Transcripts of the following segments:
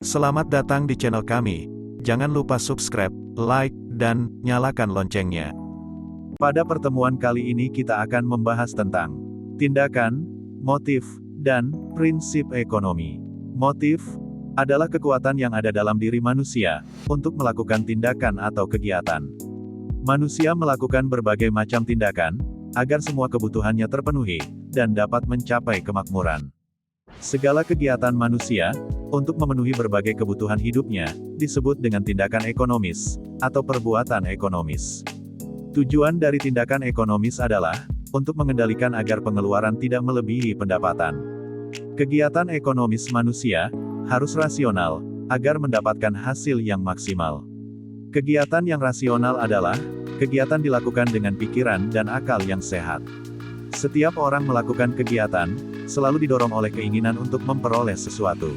Selamat datang di channel kami. Jangan lupa subscribe, like, dan nyalakan loncengnya. Pada pertemuan kali ini kita akan membahas tentang tindakan, motif, dan prinsip ekonomi. Motif adalah kekuatan yang ada dalam diri manusia untuk melakukan tindakan atau kegiatan. Manusia melakukan berbagai macam tindakan agar semua kebutuhannya terpenuhi dan dapat mencapai kemakmuran. Segala kegiatan manusia untuk memenuhi berbagai kebutuhan hidupnya disebut dengan tindakan ekonomis atau perbuatan ekonomis. Tujuan dari tindakan ekonomis adalah untuk mengendalikan agar pengeluaran tidak melebihi pendapatan. Kegiatan ekonomis manusia harus rasional agar mendapatkan hasil yang maksimal. Kegiatan yang rasional adalah kegiatan dilakukan dengan pikiran dan akal yang sehat. Setiap orang melakukan kegiatan selalu didorong oleh keinginan untuk memperoleh sesuatu.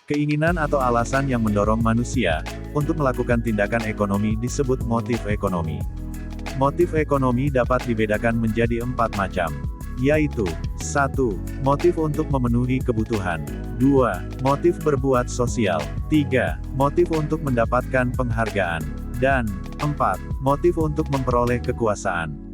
Keinginan atau alasan yang mendorong manusia untuk melakukan tindakan ekonomi disebut motif ekonomi. Motif ekonomi dapat dibedakan menjadi 4 macam, yaitu 1. Motif untuk memenuhi kebutuhan. 2. Motif berbuat sosial. 3. Motif untuk mendapatkan penghargaan. Dan 4. Motif untuk memperoleh kekuasaan.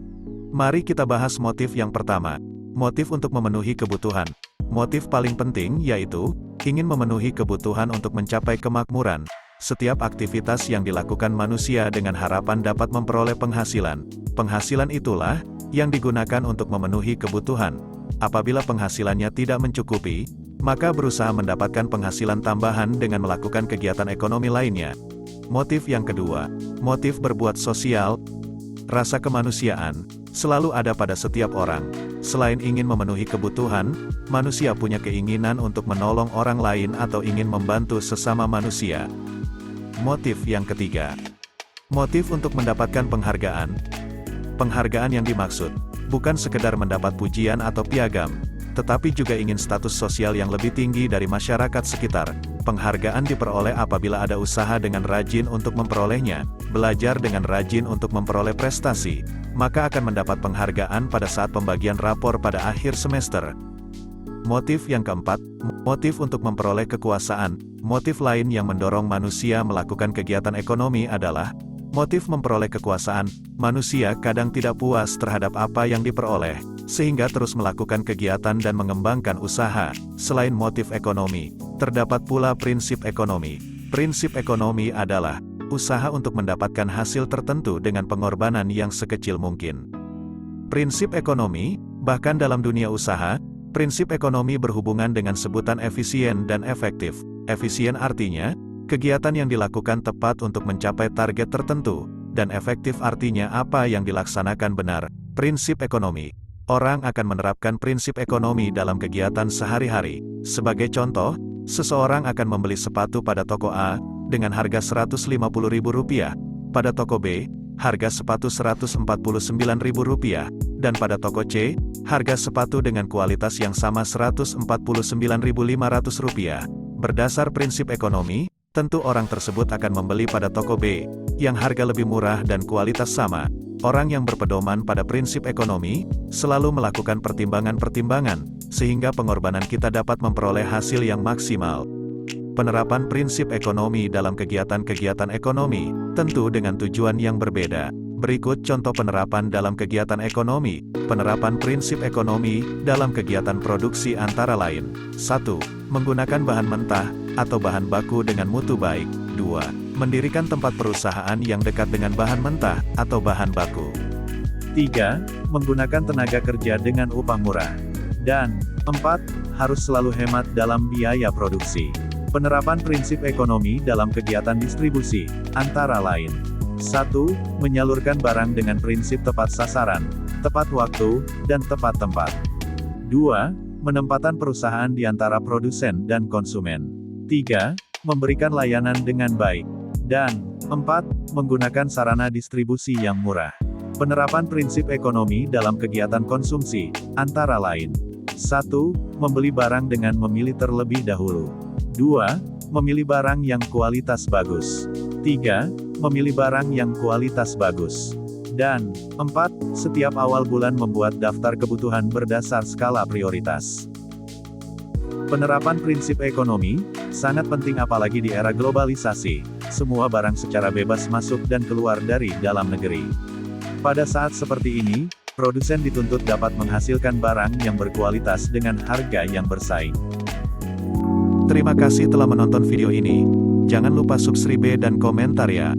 Mari kita bahas motif yang pertama. Motif untuk memenuhi kebutuhan. Motif paling penting yaitu ingin memenuhi kebutuhan untuk mencapai kemakmuran. Setiap aktivitas yang dilakukan manusia dengan harapan dapat memperoleh penghasilan. Penghasilan itulah yang digunakan untuk memenuhi kebutuhan. Apabila penghasilannya tidak mencukupi, maka berusaha mendapatkan penghasilan tambahan dengan melakukan kegiatan ekonomi lainnya. Motif yang kedua, motif berbuat sosial. Rasa kemanusiaan selalu ada pada setiap orang. Selain ingin memenuhi kebutuhan, manusia punya keinginan untuk menolong orang lain atau ingin membantu sesama manusia. Motif yang ketiga, motif untuk mendapatkan penghargaan. Penghargaan yang dimaksud bukan sekedar mendapat pujian atau piagam, tetapi juga ingin status sosial yang lebih tinggi dari masyarakat sekitar. Penghargaan diperoleh apabila ada usaha dengan rajin untuk memperolehnya, belajar dengan rajin untuk memperoleh prestasi, maka akan mendapat penghargaan pada saat pembagian rapor pada akhir semester. Motif yang keempat, motif untuk memperoleh kekuasaan. Motif lain yang mendorong manusia melakukan kegiatan ekonomi adalah motif memperoleh kekuasaan. Manusia kadang tidak puas terhadap apa yang diperoleh, sehingga terus melakukan kegiatan dan mengembangkan usaha. Selain motif ekonomi, terdapat pula prinsip ekonomi. Prinsip ekonomi adalah usaha untuk mendapatkan hasil tertentu dengan pengorbanan yang sekecil mungkin. Prinsip ekonomi, bahkan dalam dunia usaha, prinsip ekonomi berhubungan dengan sebutan efisien dan efektif. Efisien artinya, kegiatan yang dilakukan tepat untuk mencapai target tertentu, dan efektif artinya apa yang dilaksanakan benar. Prinsip ekonomi. Orang akan menerapkan prinsip ekonomi dalam kegiatan sehari-hari. Sebagai contoh, seseorang akan membeli sepatu pada toko A dengan harga Rp150.000, pada toko B, harga sepatu Rp149.000, dan pada toko C, harga sepatu dengan kualitas yang sama Rp149.500. Berdasar prinsip ekonomi, tentu orang tersebut akan membeli pada toko B, yang harga lebih murah dan kualitas sama. Orang yang berpedoman pada prinsip ekonomi, selalu melakukan pertimbangan-pertimbangan, sehingga pengorbanan kita dapat memperoleh hasil yang maksimal. Penerapan prinsip ekonomi dalam kegiatan-kegiatan ekonomi, tentu dengan tujuan yang berbeda. Berikut contoh penerapan dalam kegiatan ekonomi. Penerapan prinsip ekonomi dalam kegiatan produksi antara lain. 1. Menggunakan bahan mentah atau bahan baku dengan mutu baik. 2. Mendirikan tempat perusahaan yang dekat dengan bahan mentah atau bahan baku. 3. Menggunakan tenaga kerja dengan upah murah. Dan 4. Harus selalu hemat dalam biaya produksi. Penerapan prinsip ekonomi dalam kegiatan distribusi, antara lain. 1. Menyalurkan barang dengan prinsip tepat sasaran, tepat waktu, dan tepat tempat. 2. Menempatkan perusahaan di antara produsen dan konsumen. 3. Memberikan layanan dengan baik. Dan 4. Menggunakan sarana distribusi yang murah. Penerapan prinsip ekonomi dalam kegiatan konsumsi, antara lain. 1. Membeli barang dengan memilih terlebih dahulu. 2. Memilih barang yang kualitas bagus. 3. Memilih barang yang kualitas bagus. Dan 4. Setiap awal bulan membuat daftar kebutuhan berdasar skala prioritas. Penerapan prinsip ekonomi sangat penting apalagi di era globalisasi. Semua barang secara bebas masuk dan keluar dari dalam negeri. Pada saat seperti ini, produsen dituntut dapat menghasilkan barang yang berkualitas dengan harga yang bersaing. Terima kasih telah menonton video ini. Jangan lupa subscribe dan komentar ya.